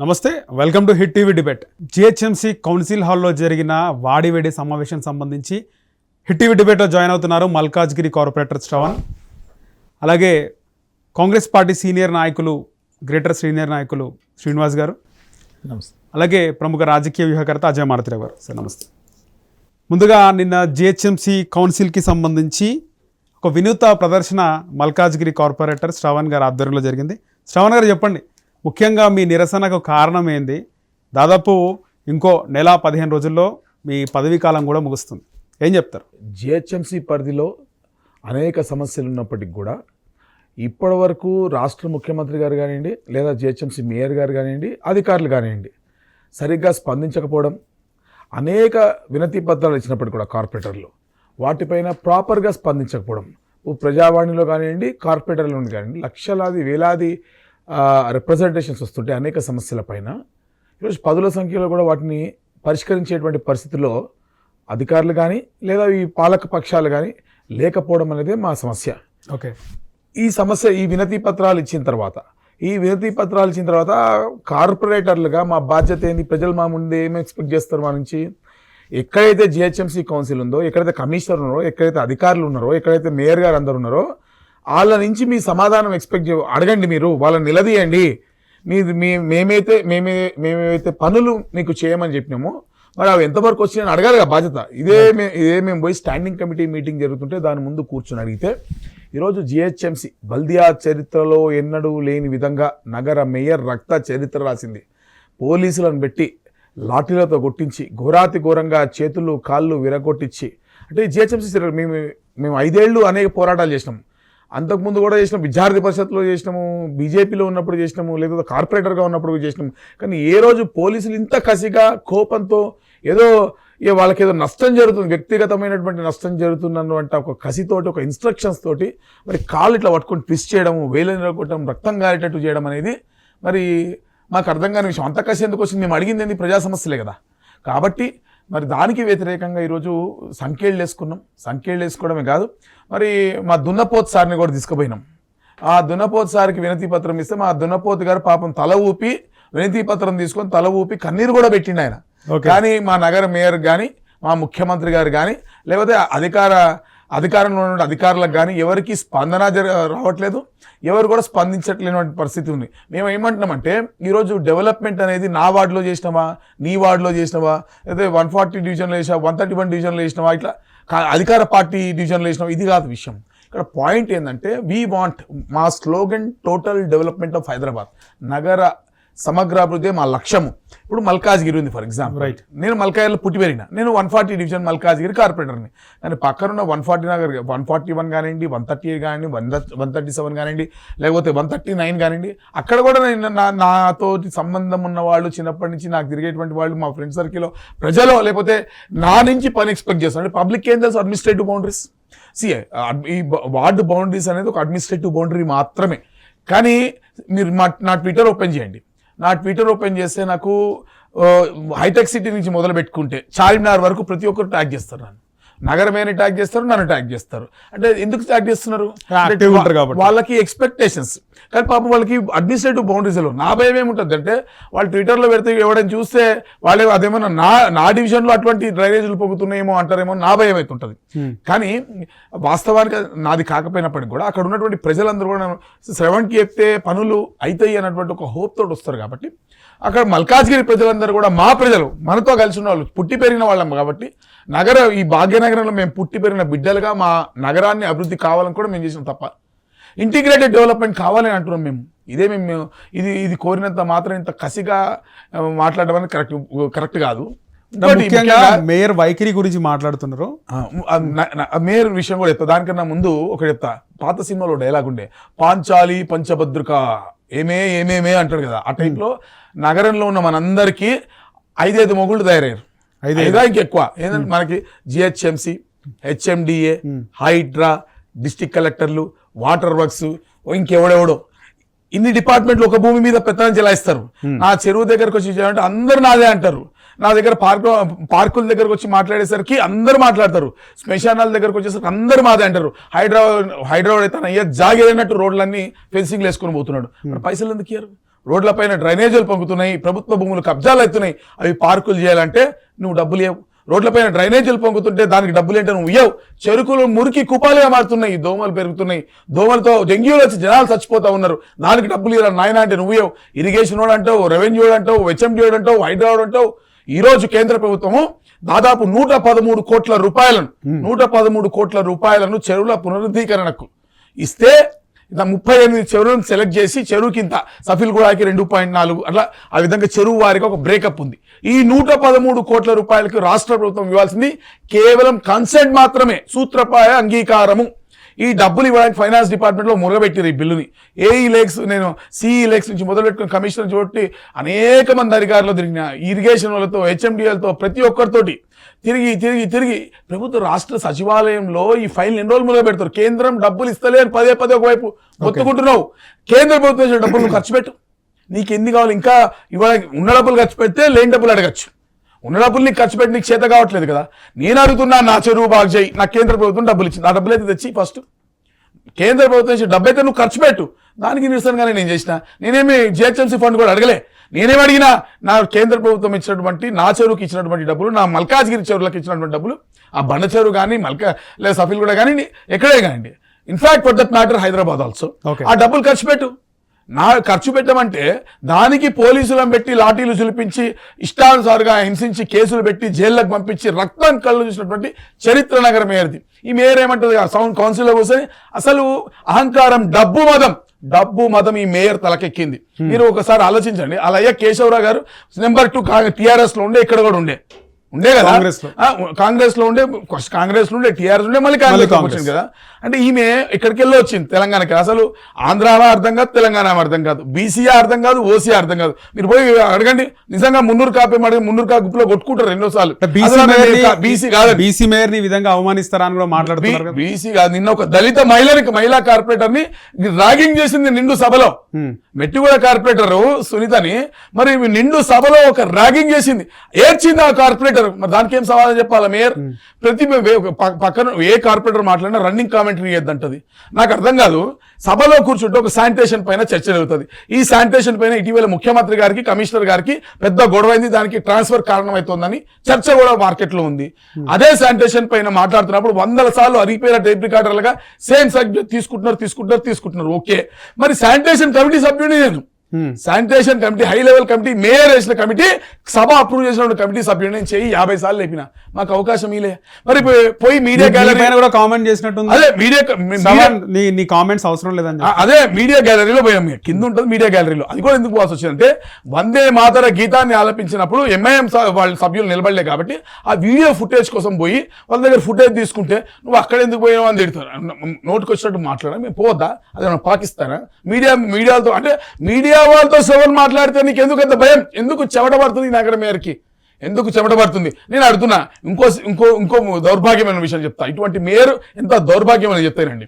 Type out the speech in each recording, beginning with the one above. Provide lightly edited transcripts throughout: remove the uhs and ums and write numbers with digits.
నమస్తే, welcome to hit TV debate. GHMC council హాల్లో జరిగిన వాడివేడి సమావేశం సంబంధించి హిట్ టీవీ డిబేట్లో జాయిన్ అవుతున్నారు మల్కాజ్గిరి కార్పొరేటర్ శ్రవణ్, అలాగే కాంగ్రెస్ పార్టీ గ్రేటర్ సీనియర్ నాయకులు శ్రీనివాస్ గారు, నమస్తే. అలాగే ప్రముఖ రాజకీయ వ్యూహకర్త అజయ్ మారుతిరావు గారు. సార్ నమస్తే. ముందుగా నిన్న జిహెచ్ఎంసీ కౌన్సిల్కి సంబంధించి ఒక వినూత్న ప్రదర్శన మల్కాజ్గిరి కార్పొరేటర్ శ్రవణ్ గారు ఆధ్వర్యంలో జరిగింది. శ్రవణ్ గారు చెప్పండి, ముఖ్యంగా మీ నిరసనకు కారణం ఏంది? దాదాపు ఇంకో నెల 15 రోజుల్లో మీ పదవీ కాలం కూడా ముగుస్తుంది, ఏం చెప్తారు? జిహెచ్ఎంసీ పరిధిలో అనేక సమస్యలు ఉన్నప్పటికీ కూడా ఇప్పటి వరకు రాష్ట్ర ముఖ్యమంత్రి గారు కానివ్వండి, లేదా జిహెచ్ఎంసీ మేయర్ గారు కానివ్వండి, అధికారులు కానివ్వండి, సరిగ్గా స్పందించకపోవడం, అనేక వినతి పత్రాలు ఇచ్చినప్పటికీ కూడా కార్పొరేటర్లు వాటిపైన ప్రాపర్గా స్పందించకపోవడం, ప్రజావాణిలో కానివ్వండి, కార్పొరేటర్లో కానివ్వండి, లక్షలాది వేలాది రిప్రజెంటేషన్స్ వస్తుంటే అనేక సమస్యలపైన ఈరోజు పదుల సంఖ్యలో కూడా వాటిని పరిష్కరించేటువంటి పరిస్థితుల్లో అధికారులు కానీ లేదా ఈ పాలక పక్షాలు కానీ లేకపోవడం అనేది మా సమస్య. ఓకే, ఈ వినతి పత్రాలు ఇచ్చిన తర్వాత కార్పొరేటర్లుగా మా బాధ్యత ఏంది? ప్రజలు మా ముందు ఏం ఎక్స్పెక్ట్ చేస్తారు మా నుంచి? ఎక్కడైతే జిహెచ్ఎంసీ కౌన్సిల్ ఉందో, ఎక్కడైతే కమిషనర్ ఉన్నారో, ఎక్కడైతే అధికారులు ఉన్నారో, ఎక్కడైతే మేయర్ గారు అందరు ఉన్నారో వాళ్ళ నుంచి మీ సమాధానం అడగండి. మీరు వాళ్ళని నిలదీయండి. మేమైతే పనులు మీకు చేయమని చెప్పినామో మరి అవి ఎంతవరకు వచ్చినాయని అడగాలి కదా బాధ్యత. ఇదే మేము పోయి స్టాండింగ్ కమిటీ మీటింగ్ జరుగుతుంటే దాని ముందు కూర్చొని అడిగితే ఈరోజు జిహెచ్ఎంసీ బల్దియా చరిత్రలో ఎన్నడూ లేని విధంగా నగర మేయర్ రక్త చరిత్ర రాసింది. పోలీసులను పెట్టి లాఠీలతో కొట్టించి ఘోరాతి ఘోరంగా చేతులు కాళ్ళు విరగొట్టించి, అంటే జిహెచ్ఎంసీ మేము 5 ఏళ్ళు అనేక పోరాటాలు చేసినాము. అంతకుముందు కూడా చేసినాం, విద్యార్థి పరిషత్లో చేసినాము, బీజేపీలో ఉన్నప్పుడు చేసినాము, లేకపోతే కార్పొరేటర్గా ఉన్నప్పుడు చేసినాము. కానీ ఏ రోజు పోలీసులు ఇంత కసిగా కోపంతో ఏదో వాళ్ళకి ఏదో నష్టం జరుగుతుంది, వ్యక్తిగతమైనటువంటి నష్టం జరుగుతుందన్నటువంటి ఒక కసితోటి, ఒక ఇన్స్ట్రక్షన్స్ తోటి మరి కాళ్ళు ఇట్లా పట్టుకొని ట్విస్ట్ చేయడము, వేలు నిలగొట్టడం, రక్తం గారేటట్టు చేయడం అనేది మరి మాకు అర్థం కాని విషయం. అంత కసి ఎందుకు వచ్చింది? మేము అడిగింది ఏంది? ప్రజా సమస్యలే కదా. కాబట్టి మరి దానికి వ్యతిరేకంగా ఈరోజు సంఖ్యలు వేసుకోవడమే కాదు, మరి మా దున్నపోతు సార్ని కూడా తీసుకుపోయినాం. ఆ దున్నపోతు సార్కి వినతి పత్రం ఇస్తే మా దున్నపోతు గారు పాపం తల ఊపి వినతి పత్రం తీసుకొని తల ఊపి కన్నీరు కూడా పెట్టిండు ఆయన. కానీ మా నగర మేయర్ కానీ, మా ముఖ్యమంత్రి గారు కానీ, లేకపోతే అధికారంలో ఉన్న అధికారులకు కానీ ఎవరికి స్పందన రావట్లేదు, ఎవరు కూడా స్పందించట్లేనటువంటి పరిస్థితి ఉంది. మేము ఏమంటున్నామంటే ఈరోజు డెవలప్మెంట్ అనేది నా వార్డులో చేసినావా, నీ వార్డులో చేసినావా, లేదా 140 డివిజన్లో చేసినావా, 131 డివిజన్లో చేసినావా, ఇట్లా అధికార పార్టీ డివిజన్లో చేసినావా, ఇది కాదు విషయం. ఇక్కడ పాయింట్ ఏంటంటే మా slogan total development of Hyderabad, నగర సమగ్రాభివృద్ధి మా లక్ష్యము. ఇప్పుడు మల్కాజ్గిరి ఉంది ఫర్ ఎగ్జాంపుల్, రైట్? నేను మల్కాజ్గిరిలో పుట్టి పెరిగిన, నేను 140 డివిజన్ మల్కాజ్గిరి కార్పొరేటర్ని. కానీ పక్కనున్న 140 నగర్ 141 కానివ్వండి, 138 కానివ్వండి, 137 కానివ్వండి, లేకపోతే 139 కానివ్వండి, అక్కడ కూడా నేను నాతో సంబంధం ఉన్న వాళ్ళు, చిన్నప్పటి నుంచి నాకు తిరిగేటువంటి వాళ్ళు, మా ఫ్రెండ్ సర్కిల్లో ప్రజలు, లేకపోతే నా నుంచి పని ఎక్స్పెక్ట్ చేస్తాను. అంటే పబ్లిక్ ఏం తెలుసు? Administrative boundaries. ఈ వార్డు బౌండరీస్ అనేది ఒక అడ్మినిస్ట్రేటివ్ బౌండరీ మాత్రమే. కానీ మీరు నా ట్విట్టర్ ఓపెన్ చేయండి. నా ట్విట్టర్ ఓపెన్ చేస్తే నాకు హైటెక్ సిటీ నుంచి మొదలు పెట్టుకుంటే చార్మినార్ వరకు ప్రతి ఒక్కరు ట్యాగ్ చేస్తారు. నన్ను నగరమైన ట్యాగ్ చేస్తారు, నన్ను ట్యాగ్ చేస్తారు. అంటే ఎందుకు ట్యాగ్ చేస్తున్నారు? వాళ్ళకి ఎక్స్పెక్టేషన్స్. కానీ పాపం వాళ్ళకి అడ్మినిస్ట్రేటివ్ బౌండరీస్లో నా భయం ఏముంటుంది అంటే, వాళ్ళు ట్విట్టర్లో పెడితే ఎవరైనా చూస్తే వాళ్ళే అదేమన్నా నా డివిజన్లో అటువంటి డ్రైనేజీలు పొగుతున్నాయేమో అంటారేమో నా భయం అవుతుంటుంది. కానీ వాస్తవానికి నాది కాకపోయినప్పటికీ కూడా అక్కడ ఉన్నటువంటి ప్రజలందరూ కూడా శ్రవణ్కి చెప్తే పనులు అవుతాయి అన్నటువంటి ఒక హోప్ తోటి వస్తారు. కాబట్టి అక్కడ మల్కాజ్గిరి ప్రజలందరూ కూడా మా ప్రజలు, మనతో కలిసి ఉన్న వాళ్ళు, పుట్టి పెరిగిన వాళ్ళం. కాబట్టి ఈ భాగ్యనగరంలో మేము పుట్టి పెరిగిన బిడ్డలుగా మా నగరాన్ని అభివృద్ధి కావాలని కూడా మేము చేసినాం తప్ప ఇంటిగ్రేటెడ్ డెవలప్మెంట్ కావాలని అంటున్నాం మేము. ఇది కోరినంత మాత్రం ఇంత కసిగా మాట్లాడడం అనేది కరెక్ట్ కాదు. మేయర్ వైఖరి గురించి మాట్లాడుతున్నారు. మేయర్ విషయం కూడా చెప్తా. దానికన్నా ముందు ఒకటి చెప్తా. పాత సినిమాలో డైలాగ్ ఉండే, పాంచాలి పంచభద్రిక ఏమేమే అంటాడు కదా. ఆ టైంలో నగరంలో ఉన్న మనందరికీ 5 మొగుళ్ళు తయారయ్యారు. 5 ఇంకెక్కువ. ఏంటంటే మనకి జిహెచ్ఎంసీ, హెచ్ఎండిఏ, హైడ్రా, డిస్ట్రిక్ట్ కలెక్టర్లు, వాటర్ వర్క్స్, ఇంకెవడెవడో ఇన్ని డిపార్ట్మెంట్లు ఒక భూమి మీద పెత్తనం చెలాయిస్తారు. నా చెరువు దగ్గరకు వచ్చి చేయాలంటే అందరు నాదే అంటారు. నా దగ్గర పార్కుల దగ్గరకు వచ్చి మాట్లాడేసరికి అందరు మాట్లాడతారు. శ్మశానాల దగ్గరకు వచ్చేసరికి అందరు మాదే అంటారు. హైదరాబాద్ అయితే అయ్యా జాగేనట్టు రోడ్లన్నీ ఫెన్సింగ్లు వేసుకొని పోతున్నాడు. మరి పైసలు ఎందుకు ఇయ్యారు? రోడ్లపైన డ్రైనేజీలు పొంగుతున్నాయి, ప్రభుత్వ భూములు కబ్జాలు అవుతున్నాయి, అవి పార్కులు చేయాలంటే నువ్వు డబ్బులు ఇవ్వవు. రోడ్లపైన డ్రైనేజీలు పొంగుతుంటే దానికి డబ్బులు ఏంటో నువ్వు ఇవ్వవు. చెరుకులు మురికి కుపాలుగా మారుతున్నాయి, దోమలు పెరుగుతున్నాయి, దోమలతో డెంగ్యూలు వచ్చి జనాలు చచ్చిపోతా ఉన్నారు, దానికి డబ్బులు ఇవ్వాలి నాయన అంటే నువ్వు ఇవ్వవు. ఇరిగేషన్ వాడు అంటావు, రెవెన్యూ అంటావు, హెచ్ఎండి అంటావు, హైదరాబాద్ అంటావు. ఈ రోజు కేంద్ర ప్రభుత్వము దాదాపు 113 కోట్ల రూపాయలను చెరువుల పునరుద్ధీకరణకు ఇస్తే 38 చెరువులను సెలెక్ట్ చేసి చెరువుకి ఇంత, సఫిల్ గూడాకి 2.4 అట్లా ఆ విధంగా చెరువు వారికి ఒక బ్రేకప్ ఉంది. ఈ 113 కోట్ల రూపాయలకు రాష్ట్ర ప్రభుత్వం ఇవ్వాల్సింది కేవలం కన్సెంట్ మాత్రమే, సూత్రప్రాయ అంగీకారము. ఈ డబ్బులు ఇవ్వడానికి ఫైనాన్స్ డిపార్ట్మెంట్లో మురగబెట్టారు ఈ బిల్లుని. ఏఈ లేక్స్, నేను సిఈ లేక్స్ నుంచి మొదలుపెట్టుకుని కమిషనర్ చోటి అనేక మంది అధికారులు తిరిగిన, ఇరిగేషన్ వాళ్ళతో, హెచ్ఎండిఎల్తో, ప్రతి ఒక్కరితోటి తిరిగి ప్రభుత్వ రాష్ట్ర సచివాలయంలో ఈ ఫైల్ ఎన్ని రోజులు మొదలు పెడతారు. కేంద్రం డబ్బులు ఇస్తలే అని పదే ఒకవైపు మొత్తుకుంటున్నావు. కేంద్ర ప్రభుత్వం డబ్బులు ఖర్చు పెట్టు, నీకు ఎన్ని కావాలి ఇంకా ఇవ్వడానికి. ఉన్న డబ్బులు ఖర్చు పెడితే లేని డబ్బులు అడగచ్చు, ఉన్న డబ్బులు నీకు ఖర్చు పెట్టి నీకు చేత కావట్లేదు కదా. నేను అడుగుతున్నా, నా చెరువు బాగు చేయి, నాకు కేంద్ర ప్రభుత్వం డబ్బులు ఇచ్చింది, ఆ డబ్బులు అయితే తెచ్చి ఫస్ట్ కేంద్ర ప్రభుత్వం ఇచ్చిన డబ్బు అయితే నువ్వు ఖర్చు పెట్టు. దానికి నిరసనగానే నేను చేసిన, నేనేమి జిహెచ్ఎంసీ ఫండ్ కూడా అడగలే. నేనేం అడిగినా నా కేంద్ర ప్రభుత్వం ఇచ్చినటువంటి, నా చెరువుకి ఇచ్చినటువంటి డబ్బులు, నా మల్కాజ్గిరి చెరువులకు ఇచ్చినటువంటి డబ్బులు, ఆ బండ చెరువు కానీ లేదా సఫిల్ కూడా కానీ ఎక్కడే కానీ, in fact for that matter Hyderabad also, ఆ డబ్బులు ఖర్చు పెట్టు. ఖర్చు పెట్టమంటే దానికి పోలీసులను పెట్టి లాఠీలు చూపించి ఇష్టానుసారుగా హింసించి కేసులు పెట్టి జైళ్ళకు పంపించి రక్తం కళ్ళు చూసినటువంటి చరిత్ర నగర మేయర్ది. ఈ మేయర్ ఏమంటది సౌండ్ కౌన్సిల్లో కూర్చొని, అసలు అహంకారం, డబ్బు మదం ఈ మేయర్ తలకెక్కింది. మీరు ఒకసారి ఆలోచించండి. అలాగే కేశవరావు గారు నెంబర్ 2 టీఆర్ఎస్ లో ఉండే, ఇక్కడ కూడా ఉండే కదా, కాంగ్రెస్ లో ఉండే, కాంగ్రెస్ లో ఉండే, టీఆర్ఎస్ ఉండే, మళ్ళీ కాంగ్రెస్ వచ్చింది కదా. అంటే ఈమె ఇక్కడికి వెళ్ళి వచ్చింది తెలంగాణకి. అసలు ఆంధ్రాలో అర్థం కాదు, తెలంగాణ అర్థం కాదు, బీసీ అర్థం కాదు, ఓసీ అర్థం కాదు. మీరు పోయి అడగండి, నిజంగా మున్నూరు కాపీ గుప్పులో కొట్టుకుంటారు ఎన్నోసార్లు. బీసీ కాదు, బీసీ మేయర్ ని విధంగా అవమానిస్తారా అని కూడా మాట్లాడుతున్నారు. బీసీ కాదు, నిన్న ఒక దళిత మహిళా కార్పొరేటర్ ని ర్యాగింగ్ చేసింది నిండు సభలో. మెట్టిగూడ కార్పొరేటర్ సునీతని మరి నిండు సభలో ఒక ర్యాగింగ్ చేసింది, ఏడ్చింది ఆ కార్పొరేటర్. మరి దానికి ఏం సమాధానం చెప్పాలా మేయర్? ప్రతి పక్కన ఏ కార్పొరేటర్ మాట్లాడినా రన్నింగ్ కామెంటరీ చేద్దంటది. నాకు అర్థం కాదు. సభలో కూర్చుంటే ఒక శానిటేషన్ పైన చర్చ జరుగుతుంది. ఈ శానిటేషన్ పైన ఇటీవల ముఖ్యమంత్రి గారికి, కమిషనర్ గారికి పెద్ద గొడవైంది, దానికి ట్రాన్స్ఫర్ కారణమవుతోందని చర్చ కూడా మార్కెట్ లో ఉంది. అదే శానిటేషన్ పైన మాట్లాడుతున్నప్పుడు 100 సార్లు అరిగిపోయిన టేప్ రికార్డర్లుగా సేమ్ సబ్జెక్ట్ తీసుకుంటున్నారు. ఓకే, మరి శానిటేషన్ కమిటీ సభ్యుడిని నేను, sanitation committee, high level committee, mayor వేసిన కమిటీ, సభ అప్రూవ్ చేసిన కమిటీ సభ్యుడు నేను చెయ్యి 50 సార్లు లేపిన, మాకు అవకాశం ఇలే. మరి పోయి మీడియా గ్యాలరీ కూడా కామెంట్ చేసినట్టు, అదే నీ కామెంట్స్ అవసరం లేదని, అదే మీడియా గ్యాలరీలో పోయాం. కింద ఉంటుంది మీడియా గ్యాలరీలో. అది కూడా ఎందుకు పోవాల్సి వచ్చిందంటే, వందే మాతర గీతాన్ని ఆలపించినప్పుడు ఎంఐఎం వాళ్ళ సభ్యులు నిలబడలే కాబట్టి ఆ వీడియో ఫుటేజ్ కోసం పోయి వాళ్ళ దగ్గర ఫుటేజ్ తీసుకుంటే నువ్వు అక్కడ ఎందుకు పోయినావు అని తిడతారు. నోటుకు వచ్చినట్టు మాట్లాడా, మేము పోవద్దా? అదే పాకిస్తానా? మీడియాతో అంటే మీడియా వాళ్ళతో సవాల్ మాట్లాడితే నీకు ఎందుకు అంత భయం? ఎందుకు చెమట పడుతుంది నగర మేయర్కి? ఎందుకు చెమట పడుతుంది? నేను అడుగుతున్నా. ఇంకో దౌర్భాగ్యమైన విషయం చెప్తా. ఇటువంటి మేయర్ ఎంత దౌర్భాగ్యం అని చెప్తానండి.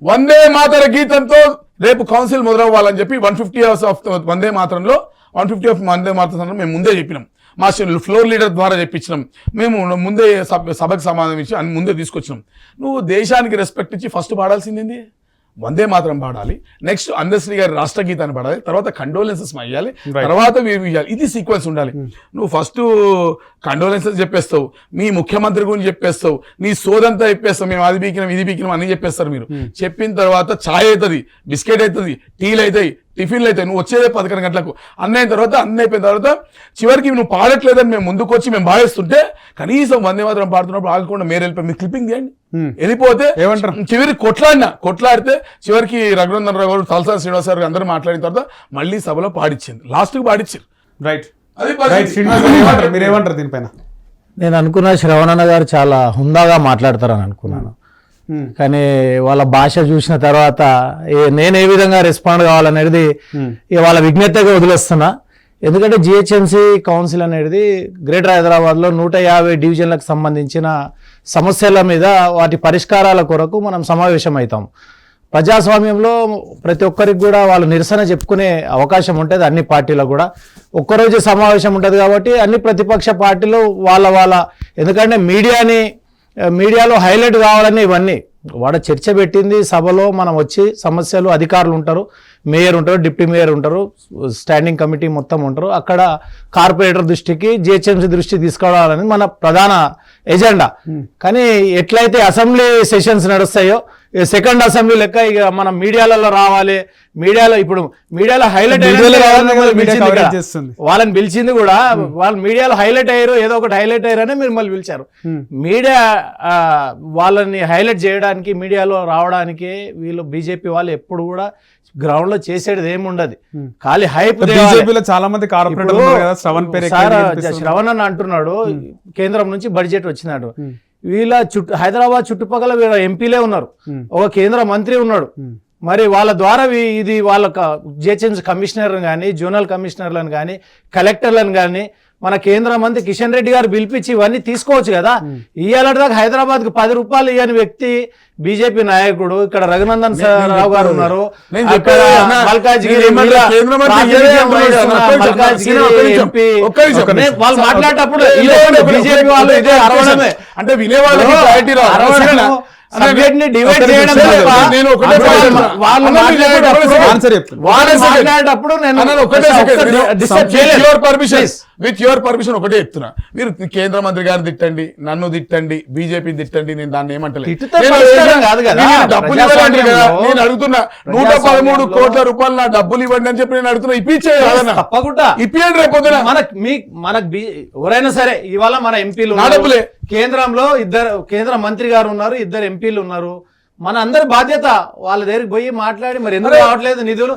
వందే మాతర గీతంతో రేపు కౌన్సిల్ మొదలవ్వాలని చెప్పి 150 hours of Vande మాతరంలో 150 of Vande Mataram మేము ముందే చెప్పినాం. మా ఫ్లోర్ లీడర్ ద్వారా చెప్పించినాం. మేము ముందే సభకు సమాధానం ఇచ్చి ముందే తీసుకొచ్చినాం. నువ్వు దేశానికి రెస్పెక్ట్ ఇచ్చి ఫస్ట్ పాడాల్సింది వందే మాత్రం పాడాలి, నెక్స్ట్ అందశ్రీ గారి రాష్ట్ర గీతాన్ని పాడాలి, తర్వాత కండోలెన్సెస్ ఇవ్వాలి, తర్వాత ఇవ్వాలి. ఇది సీక్వెన్స్ ఉండాలి. నువ్వు ఫస్ట్ కండోలెన్సెస్ చెప్పేస్తావు, మీ ముఖ్యమంత్రి గురించి చెప్పేస్తావు, నీ సోదంతా చెప్పేస్తావు, మేము అది బీకినాం ఇది బీకినాం అన్ని చెప్పేస్తారు మీరు. చెప్పిన తర్వాత ఛాయ్ అవుతుంది, బిస్కెట్ అవుతుంది, టీలు అవుతాయి, టిఫిన్లు అయితే నువ్వు వచ్చేదే 11 గంటలకు. అన్ని అయిపోయిన తర్వాత చివరికి నువ్వు పాడట్లేదని మేము ముందుకు వచ్చి మేము భావిస్తుంటే కనీసం వందే మాత్రం పాడుతున్నప్పుడు ఆగకుండా మీరు వెళ్ళిపోయి మీరు క్లిప్పింగ్ చేయండి. వెళ్ళిపోతే చివరికి కొట్లాడితే చివరికి రఘునందన్ రావు గారు, తలసాని శ్రీనివాస్ గారు అందరూ మాట్లాడిన తర్వాత మళ్ళీ సభలో పాడించింది, లాస్ట్ కు పాడించారు. రైట్, మీరేమంటారు దీనిపైన? నేను అనుకున్నా శ్రవణన్న గారు చాలా హుందాగా మాట్లాడతారని అనుకున్నాను. కానీ వాళ్ళ భాష చూసిన తర్వాత నేను ఏ విధంగా రెస్పాండ్ కావాలనేది వాళ్ళ విజ్ఞతగా వదిలేస్తున్నా. ఎందుకంటే జిహెచ్ఎంసీ కౌన్సిల్ అనేది గ్రేటర్ హైదరాబాద్లో 150 డివిజన్లకు సంబంధించిన సమస్యల మీద వాటి పరిష్కారాల కొరకు మనం సమావేశం అవుతాం. ప్రజాస్వామ్యంలో ప్రతి ఒక్కరికి కూడా వాళ్ళు నిరసన చెప్పుకునే అవకాశం ఉంటుంది. అన్ని పార్టీలకు కూడా ఒక్కరోజు సమావేశం ఉంటుంది కాబట్టి అన్ని ప్రతిపక్ష పార్టీలు వాళ్ళ ఎందుకంటే మీడియాలో హైలైట్ కావాలని ఇవన్నీ వాడ చర్చ పెట్టింది సభలో. మనం వచ్చి సమస్యలు, అధికారులు ఉంటారు, మేయర్ ఉంటారు, డిప్యూటీ మేయర్ ఉంటారు, స్టాండింగ్ కమిటీ మొత్తం ఉంటారు. అక్కడ కార్పొరేటర్ దృష్టికి, జిహెచ్ఎంసీ దృష్టికి తీసుకురావాలని మన ప్రధాన ఎజెండా. కానీ ఎట్లయితే అసెంబ్లీ సెషన్స్ నడుస్తాయో, సెకండ్ అసెంబ్లీ లెక్క ఇక మనం మీడియాలలో రావాలి. మీడియాలో ఇప్పుడు మీడియాలో హైలైట్ వాళ్ళని పిలిచింది కూడా, వాళ్ళు మీడియాలో హైలైట్ అయ్యారు, ఏదో ఒకటి హైలైట్ అయ్యారని మీరు మళ్ళీ పిలిచారు. మీడియా వాళ్ళని హైలైట్ చేయడానికి, మీడియాలో రావడానికి వీళ్ళు బీజేపీ వాళ్ళు ఎప్పుడు కూడా గ్రౌండ్ లో చేసేది ఏముండదు, ఖాళీ హైప్. చాలా మంది శ్రవణ్ అన్న అంటున్నాడు కేంద్రం నుంచి బడ్జెట్ వచ్చినాడు. వీళ్ళ హైదరాబాద్ చుట్టుపక్కల వీళ్ళ ఎంపీలే ఉన్నారు, ఒక కేంద్ర మంత్రి ఉన్నాడు. మరి వాళ్ళ ద్వారా ఇది వాళ్ళ జిహెచ్ఎంసీ కమిషనర్లను కానీ, జోనల్ కమిషనర్లను కానీ, కలెక్టర్లను కానీ మన కేంద్ర మంత్రి కిషన్ రెడ్డి గారు పిలిపించి ఇవన్నీ తీసుకోవచ్చు కదా. ఇవాళ దాకా హైదరాబాద్కి 10 రూపాయలు ఇవ్వని వ్యక్తి బీజేపీ నాయకుడు. ఇక్కడ రఘునందన్ రావు గారు ఉన్నారు, మల్కాజ్గిరి ఎంపీ. వాళ్ళు మాట్లాడేటప్పుడు బీజేపీ వాళ్ళు ఇదే అరవడమే, అంటే వినేవాళ్ళకి క్లారిటీ రాదు. సబ్జెక్ట్ ని డివైడ్ చేయడం వాళ్ళు మాట్లాడేటప్పుడు విత్ యువర్ పర్మిషన్ ఒకటే చెప్తున్నా. మీరు కేంద్ర మంత్రి గారిని తిట్టండి, నన్ను తిట్టండి, బీజేపీని తిట్టండి, నేను దాన్ని ఏమంటలేదు. డబ్బులు ఇవ్వాలంటే కదా నేను అడుగుతున్నా. 113 కోట్ల రూపాయలు నా డబ్బులు ఇవ్వండి అని చెప్పి నేను అడుగుతున్నా. ఇప్పించే తప్పకుండా ఇప్పియండి. రేపు మనకు ఎవరైనా సరే ఇవాళ మన ఎంపీలు నా డబ్బులే, కేంద్రంలో కేంద్ర మంత్రి గారు ఉన్నారు, 2 ఎంపీలు ఉన్నారు. మన అందరి బాధ్యత వాళ్ళ దగ్గరికి పోయి మాట్లాడి మరి ఎందుకు రావట్లేదు నిధులు.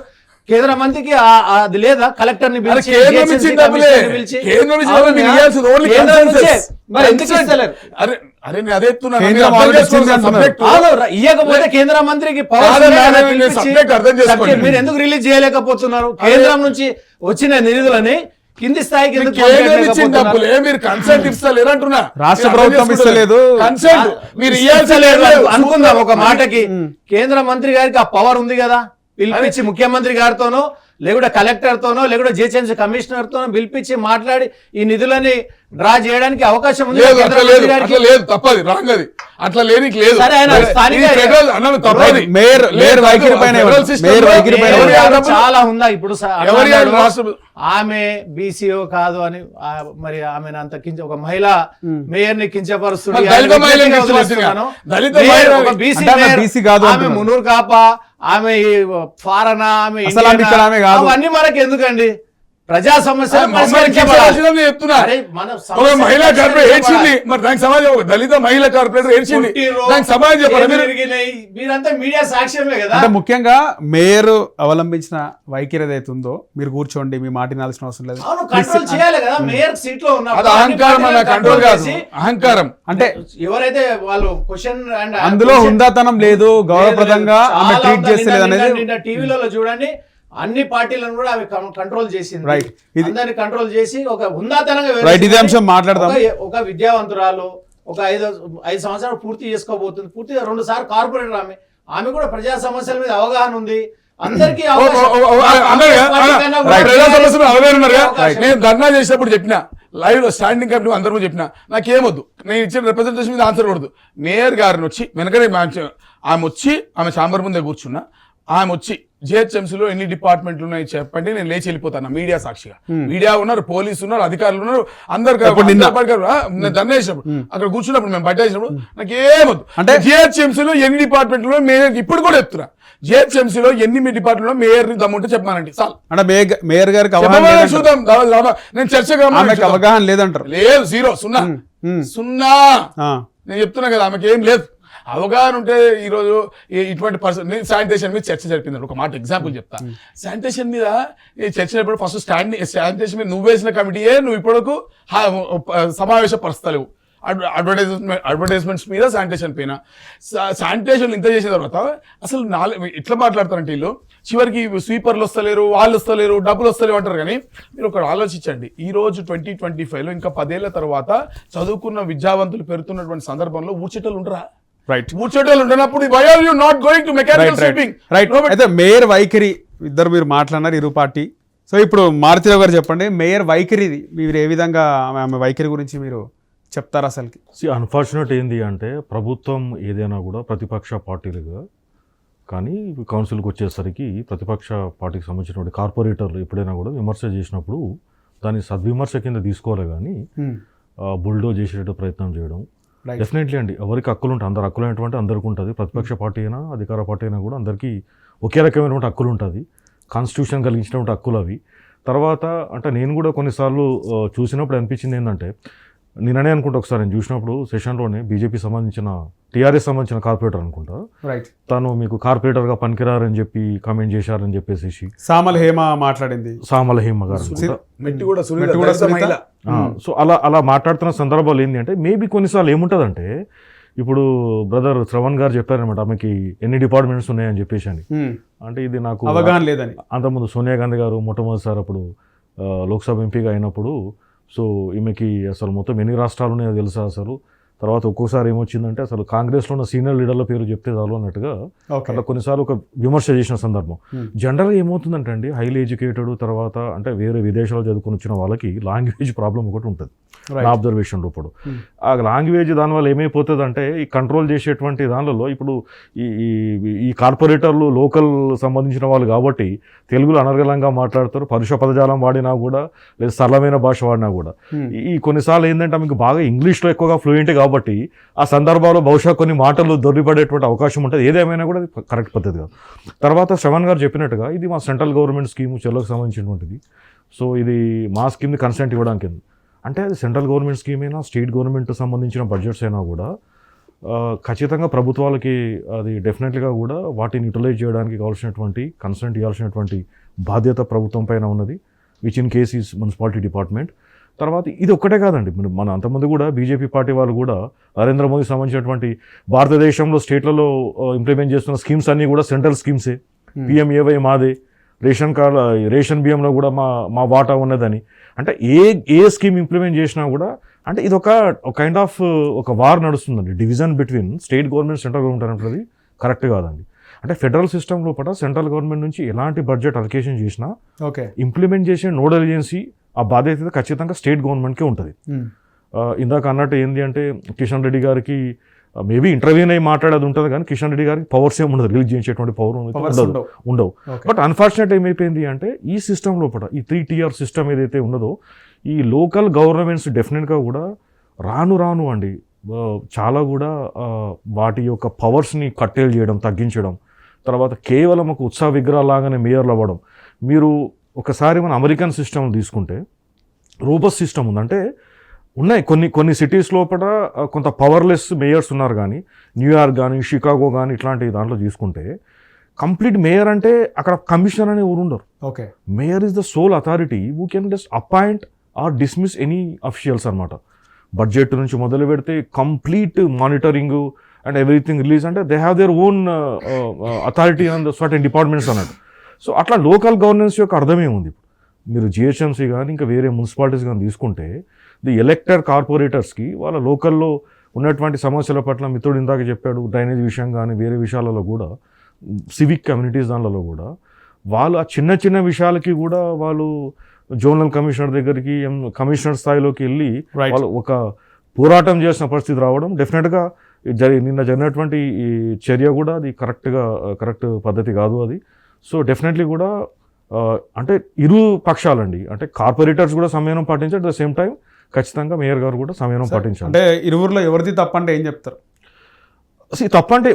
కేంద్ర మంత్రికి అది లేదా, కలెక్టర్ ని పిలిచి ఇవ్వకపోతే కేంద్ర మంత్రికి మీరు ఎందుకు రిలీజ్ చేయలేకపోతున్నారు? కేంద్రం నుంచి వచ్చిన నిధులని కింది స్థాయికి మీరు కన్సెంట్ ఇస్తలేరు అంటున్నా. రాష్ట్ర ప్రభుత్వం ఇస్తలేదు, కన్సెంట్ మీరు అనుకుందాం ఒక మాటకి. కేంద్ర మంత్రి గారికి ఆ పవర్ ఉంది కదా, పిలిపించి ముఖ్యమంత్రి గారితోనో లేకుంటే కలెక్టర్ తోనో లేకుంటే జిహెచ్ఎంసీ కమిషనర్ తోనో పిలిపించి మాట్లాడి ఈ నిధులని డ్రా చేయడానికి అవకాశం ఉంది. తప్పది, రాంగ్ అది, అట్లా లేని లేదు. చాలా ఉందా ఇప్పుడు ఆమె బీసీఓ కాదు అని, మరి ఆమె అంత ఒక మహిళా మేయర్ ని కించపరుస్తుంది. ఆమె మునూర్ కాపా, ఆమె ఫారనా, ఆమె అవన్నీ మనకి ఎందుకండి? ప్రజా సమస్యలు దళిత మహిళా కార్పొరేటర్ ఏడ్చింది, మీరంతా మీడియా సాక్ష్యమే కదా. అంటే ముఖ్యంగా మేయర్ అవలంబించిన వైఖరి ఏదైతే ఉందో, మీరు కూర్చోండి, మీ మాట వినాల్సిన అవసరం లేదు, కంట్రోల్ చేయాలి కదా. మేయర్ సీట్ లో అది అహంకారం, కంట్రోల్ కాదు అహంకారం. అంటే ఎవరైతే వాళ్ళు క్వశ్చన్ అండ్ అందులో హుందాతనం లేదు, గౌరవప్రదంగా ఆమె ట్రీట్ చేస్తలేదు అనేది టీవీలలో చూడండి. అన్ని పార్టీలను కూడా అవి కంట్రోల్ చేసింది, అందరిని కంట్రోల్ చేసి ఒక హుందాతనంగా ఒక విద్యావంతురాలు ఒక 5 సంవత్సరాలు పూర్తి చేసుకోబోతుంది, పూర్తిగా 2 సార్లు కార్పొరేటర్ ఆమె కూడా ప్రజా సమస్యల మీద అవగాహన ఉంది. అందరికీ నేను ధర్నా చేసినప్పుడు చెప్పిన, లైవ్ లో స్టాండింగ్ కమిటీ అందరూ చెప్పిన, నాకేమొద్దు, నేను ఇచ్చిన రిప్రజెంటేషన్ మీద ఆన్సర్ కొడదు. మేయర్ గారిని వచ్చి వెనకనే ఆమె వచ్చి ఆమె ఛాంబర్ ముందే కూర్చున్నా, ఆమె వచ్చి జిహెచ్ఎంసీలో ఎన్ని డిపార్ట్మెంట్లు ఉన్నాయి చెప్పండి, నేను లేచి వెళ్ళిపోతాను మీడియా సాక్షిగా. మీడియా ఉన్నారు, పోలీసు ఉన్నారు, అధికారులు ఉన్నారు, అందరు ధర్నా చేసినప్పుడు అక్కడ కూర్చున్నప్పుడు మేము బట్టేసినప్పుడు నాకేమొద్దు. అంటే జిహెచ్ఎంసీలో ఎన్ని డిపార్ట్మెంట్లు మేయర్ ఇప్పుడు కూడా చెప్తున్నా, జిహెచ్ఎంసీలో ఎన్ని డిపార్ట్మెంట్లో మేయర్ ని దమ్ముంటే చెప్పానండి చాలు. అంటే మేయర్ గారికి చూద్దాం, నేను చర్చగా అవగాహన లేదంటారు. లేదు, జీరో, సున్నా. నేను చెప్తున్నా కదా, ఆమెకి ఏం లేదు. అవగాహన ఉంటే ఈరోజు ఇటువంటి పర్సన్ శానిటేషన్ మీద చర్చ జరిపింది. ఒక మాట ఎగ్జాంపుల్ చెప్తా. శానిటేషన్ మీద చర్చ జరిపినప్పుడు ఫస్ట్ శానిటేషన్ మీద నువ్వు వేసిన కమిటీయే నువ్వు ఇప్పటికు సమావేశపరుస్తలేవు. అడ్వర్టైజ్మెంట్స్ మీద శానిటేషన్ పైన శానిటేషన్ ఇంత చేసిన తర్వాత అసలు ఎట్లా మాట్లాడతారంటే వీళ్ళు చివరికి స్వీపర్లు వస్తలేరు, వాళ్ళు వస్తలేరు, డబ్బులు వస్తలేరు అంటారు. కానీ మీరు ఒకటి ఆలోచించండి, ఈ రోజు 2025లో ఇంకా 10 ఏళ్ల తర్వాత చదువుకున్న విద్యావంతులు పెరుగుతున్నటువంటి సందర్భంలో ఊడ్చేటోళ్ళు ఉంటారా? ఊడ్చేటోళ్ళు ఉండనప్పుడు why are you not going to mechanical sweeping? అయితే మేయర్ వైఖరి ఇద్దరు మీరు మాట్లాడినారు, ఇరు పార్టీ. సో ఇప్పుడు మారుతిరావు గారు చెప్పండి, మేయర్ వైఖరి మీరు ఏ విధంగా ఆమె వైఖరి గురించి మీరు చెప్తారు అసలుకి? అన్ఫార్చునేట్ ఏంది అంటే ప్రభుత్వం ఏదైనా కూడా ప్రతిపక్ష పార్టీలుగా కానీ కౌన్సిల్కి వచ్చేసరికి ప్రతిపక్ష పార్టీకి సంబంధించినటువంటి కార్పొరేటర్లు ఎప్పుడైనా కూడా విమర్శ చేసినప్పుడు దాన్ని సద్విమర్శ కింద తీసుకోవాలి కానీ బుల్డో చేసేట ప్రయత్నం చేయడం డెఫినెట్లీ అండి. ఎవరికి హక్కులు ఉంటాయి, అందరు హక్కులు అనేటువంటి అందరికీ ఉంటుంది. ప్రతిపక్ష పార్టీ అయినా అధికార పార్టీ అయినా కూడా అందరికీ ఒకే రకమైనటువంటి హక్కులు ఉంటుంది. కాన్స్టిట్యూషన్ కలిగించినటువంటి హక్కులు అవి. తర్వాత అంటే నేను కూడా కొన్నిసార్లు చూసినప్పుడు అనిపించింది ఏంటంటే, నేననే అనుకుంటా ఒకసారి నేను చూసినప్పుడు సెషన్లోనే బీజేపీ సంబంధించిన టీఆర్ఎస్ సంబంధించిన కార్పొరేటర్ అనుకుంటా, తను మీకు కార్పొరేటర్గా పనికిరారని చెప్పి కామెంట్ చేశారని చెప్పేసి సామల హేమ గారు సో అలా మాట్లాడుతున్న సందర్భాలు ఏంటి అంటే, మేబీ కొన్నిసార్లు ఏముంటుందంటే, ఇప్పుడు బ్రదర్ శ్రవణ్ గారు చెప్పారనమాట ఆమెకి ఎన్ని డిపార్ట్మెంట్స్ ఉన్నాయని చెప్పేసి అని. అంటే ఇది నాకు అవగాహన లేదని. అంతకుముందు సోనియా గాంధీ గారు మొట్టమొదటిసారి అప్పుడు లోక్సభ ఎంపీగా అయినప్పుడు సో ఈమెకి అసలు మొత్తం ఎన్ని రాష్ట్రాలు ఉన్నాయో తెలుసా అసలు. తర్వాత ఒక్కోసారి ఏమొచ్చిందంటే అసలు కాంగ్రెస్లో ఉన్న సీనియర్ లీడర్ల పేరు చెప్తే చాలు అన్నట్టుగా అట్లా కొన్నిసార్లు ఒక విమర్శ చేసిన సందర్భం. జనరల్గా ఏమవుతుందంటే అండి, హైలీ ఎడ్యుకేటెడ్ తర్వాత అంటే వేరే విదేశాలు చదువుకొని వచ్చిన వాళ్ళకి లాంగ్వేజ్ ప్రాబ్లం ఒకటి ఉంటుంది నా అబ్జర్వేషన్ ఇప్పుడు. ఆ లాంగ్వేజ్ దానివల్ల ఏమైపోతుంది అంటే, ఈ కంట్రోల్ చేసేటువంటి దానిలో ఇప్పుడు ఈ కార్పొరేటర్లు లోకల్ సంబంధించిన వాళ్ళు కాబట్టి తెలుగులో అనర్గళంగా మాట్లాడతారు. పరుష పదజాలం వాడినా కూడా లేదా సరళమైన భాష వాడినా కూడా ఈ కొన్నిసార్లు ఏంటంటే మీకు బాగా ఇంగ్లీష్లో ఎక్కువగా ఫ్లూయెంట్ కాబట్టి ఆ సందర్భాల్లో బహుశా కొన్ని మాటలు దొరికిపడేటువంటి అవకాశం ఉంటుంది. ఏదేమైనా కూడా అది కరెక్ట్ పద్ధతి కాదు. తర్వాత శ్రవణ్ గారు చెప్పినట్టుగా ఇది మా సెంట్రల్ గవర్నమెంట్ స్కీము చెల్లకు సంబంధించినటువంటిది. సో ఇది మా స్కీమ్ని కన్సెంట్ ఇవ్వడానికి అంటే అది సెంట్రల్ గవర్నమెంట్ స్కీమ్ అయినా స్టేట్ గవర్నమెంట్ సంబంధించిన బడ్జెట్స్ అయినా కూడా ఖచ్చితంగా ప్రభుత్వాలకి అది డెఫినెట్గా కూడా వాటిని యూటిలైజ్ చేయడానికి కావాల్సినటువంటి కన్సెంట్ ఇవ్వాల్సినటువంటి బాధ్యత ప్రభుత్వం పైన ఉన్నది, which in case is municipality department. తర్వాత ఇది ఒక్కటే కాదండి, మన అంతమంది కూడా బీజేపీ పార్టీ వాళ్ళు కూడా నరేంద్ర మోదీ సంబంధించినటువంటి భారతదేశంలో స్టేట్లలో ఇంప్లిమెంట్ చేస్తున్న స్కీమ్స్ అన్నీ కూడా సెంట్రల్ స్కీమ్సే. పిఎంఏవై మాదే, రేషన్ కార్డు రేషన్ బియ్యంలో కూడా మా వాటా ఉన్నదని. అంటే ఏ స్కీమ్ ఇంప్లిమెంట్ చేసినా కూడా అంటే ఇది ఒక కైండ్ ఆఫ్ ఒక వార్ నడుస్తుందండి, division between state government central government అనేది కరెక్ట్ కాదండి. అంటే ఫెడరల్ సిస్టమ్ లోపల సెంట్రల్ గవర్నమెంట్ నుంచి ఎలాంటి బడ్జెట్ అలొకేషన్ చేసినా ఇంప్లిమెంట్ చేసే నోడల్ ఏజెన్సీ ఆ బాధ్యత ఖచ్చితంగా స్టేట్ గవర్నమెంట్కే ఉంటుంది. ఇందాక అన్నట్టు ఏంటి అంటే, కిషన్ రెడ్డి గారికి మేబీ ఇంటర్వ్యూని అయి మాట్లాడేది ఉంటుంది కానీ కిషన్ రెడ్డి గారికి పవర్స్ ఏమి ఉండదు, రిలీజ్ చేసేటువంటి పవర్ ఉండవు. బట్ అన్ఫార్చునేట్ ఏమైపోయింది అంటే, ఈ సిస్టమ్ లోపల ఈ 3 tier సిస్టమ్ ఏదైతే ఉన్నదో ఈ లోకల్ గవర్నమెంట్స్ డెఫినెట్గా కూడా రాను అండి చాలా కూడా వాటి యొక్క పవర్స్ని కట్టేలు చేయడం, తగ్గించడం, తర్వాత కేవలం ఒక ఉత్సాహ విగ్రహాలాగానే మేయర్లు అవ్వడం. మీరు ఒకసారి మన అమెరికన్ సిస్టమ్ తీసుకుంటే రూపస్ సిస్టమ్ ఉందంటే ఉన్నాయి కొన్ని సిటీస్ లోపల కొంత పవర్లెస్ మేయర్స్ ఉన్నారు. కానీ న్యూయార్క్ కానీ షికాగో కానీ ఇట్లాంటి దాంట్లో తీసుకుంటే కంప్లీట్ మేయర్ అంటే అక్కడ కమిషనర్ అనే ఊరు ఉండరు. Mayor is the sole authority who can just appoint or dismiss any officials అనమాట. బడ్జెట్ నుంచి మొదలు పెడితే complete monitoring and everything release అంటే they have their own authority and certain departments అన్నట్టు. సో అట్లా లోకల్ గవర్నెన్స్ యొక్క అర్థమే ఉంది. మీరు జిహెచ్ఎంసీ కానీ ఇంకా వేరే మున్సిపాలిటీస్ కానీ తీసుకుంటే ది ఎలక్టెడ్ కార్పొరేటర్స్కి వాళ్ళ లోకల్లో ఉన్నటువంటి సమస్యల పట్ల మిత్రుడు ఇందాక చెప్పాడు, డ్రైనేజ్ విషయం కానీ వేరే విషయాలలో కూడా సివిక్ కమ్యూనిటీస్ దానిలో కూడా వాళ్ళు ఆ చిన్న విషయాలకి కూడా వాళ్ళు జోనల్ కమిషనర్ దగ్గరికి కమిషనర్ స్థాయిలోకి వెళ్ళి వాళ్ళు ఒక పోరాటం చేసిన పరిస్థితి రావడం డెఫినెట్గా నిన్న జరిగినటువంటి ఈ చర్య కూడా అది కరెక్ట్ పద్ధతి కాదు అది. సో డెఫినెట్లీ కూడా అంటే ఇరు పక్షాలండి, అంటే కార్పొరేటర్స్ కూడా సంయమనం పాటించారు, అట్ ద సేమ్ టైం ఖచ్చితంగా మేయర్ గారు కూడా సమయం పాటించాలి. అంటే ఇరువురులో ఎవరిది తప్పంటే ఏం చెప్తారు? తప్పంటే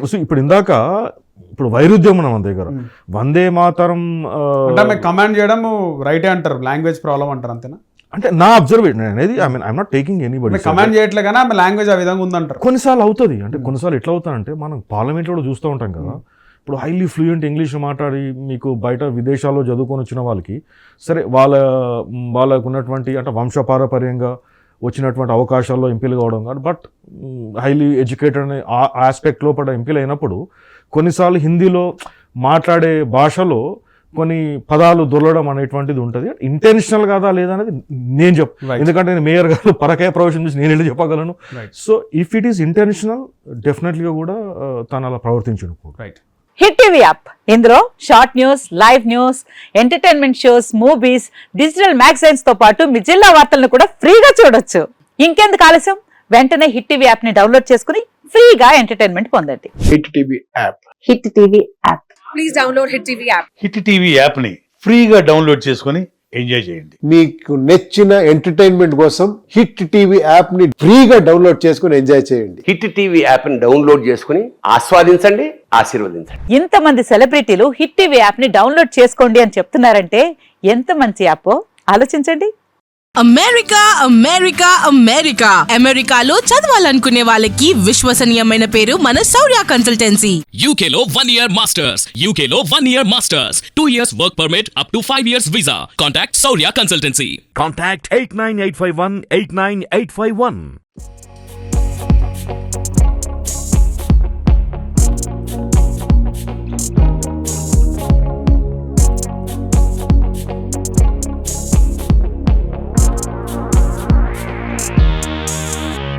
ఇప్పుడు వైరుధ్యం మన దగ్గర వందే మాతరం కమాండ్ చేయడం రైటే అంటారు, లాంగ్వేజ్ ప్రాబ్లం అంటారు, అంతేనా? అంటే నా అబ్జర్వేషన్ అనేది I'm not taking anybody, command చేయట్లే కానీ ఆమె లాంగ్వేజ్ ఆ విధంగా ఉందంటారు. కొన్నిసార్లు అవుతుంది, అంటే కొన్నిసార్లు ఎట్లా అవుతానంటే మనం పార్లమెంట్లో కూడా చూస్తూ ఉంటాం కదా, ఇప్పుడు హైలీ ఫ్లూయెంట్ ఇంగ్లీష్ మాట్లాడి మీకు బయట విదేశాల్లో చదువుకొని వచ్చిన వాళ్ళకి సరే వాళ్ళకు ఉన్నటువంటి అంటే వంశపారపర్యంగా వచ్చినటువంటి అవకాశాల్లో ఎంపీలు కావడం కానీ, బట్ హైలీ ఎడ్యుకేటెడ్ అనే ఆస్పెక్ట్ లోపల ఎంపీలు అయినప్పుడు కొన్నిసార్లు హిందీలో మాట్లాడే భాషలో కొన్ని పదాలు దొరలడం అనేటువంటిది ఉంటుంది. ఇంటెన్షనల్ కాదా లేదా అనేది నేను ఎందుకంటే నేను మేయర్ గారు పరకాయ ప్రవేశం చేసి నేను వెళ్ళి చెప్పగలను. So if it is intentional డెఫినెట్లీగా కూడా తను అలా ప్రవర్తించను. రైట్. హిట్ టీవీ యాప్, ఇందులో short news, live news, entertainment shows, movies, digital magazines తో పాటు మీ జిల్లా వార్తలను కూడా ఫ్రీగా చూడొచ్చు. ఇంకెందుకు ఆలస్యం, వెంటనే హిట్ టీవీ యాప్ ని డౌన్లోడ్ చేసుకుని ఫ్రీగా ఎంటర్టైన్మెంట్ పొందండి. Hit TV app. Hit TV app. Please download Hit TV app. Hit TV యాప్ని ఫ్రీగా డౌన్లోడ్ చేసుకొని ఎంజాయ్ చేయండి. మీకు నచ్చిన ఎంటర్టైన్మెంట్ కోసం హిట్ టీవీ యాప్ ని ఫ్రీగా డౌన్లోడ్ చేసుకుని ఎంజాయ్ చేయండి. హిట్ టీవీ యాప్ని డౌన్లోడ్ చేసుకుని ఆస్వాదించండి, ఆశీర్వదించండి. ఇంతమంది సెలబ్రిటీలు హిట్ టీవీ యాప్ ని డౌన్లోడ్ చేసుకోండి అని చెప్తున్నారంటే ఎంత మంచి యాప్ ఆలోచించండి. అమెరికా అమెరికా అమెరికా అమెరికాలో చదవాలనుకునే వాళ్ళకి విశ్వసనీయమైన పేరు మన శౌర్య కన్సల్టెన్సీ. UK లో 1 year masters. UK లో 1 year masters. 2 years work permit up to 5 years visa. Contact Saurya Consultancy. Contact 89851 89851.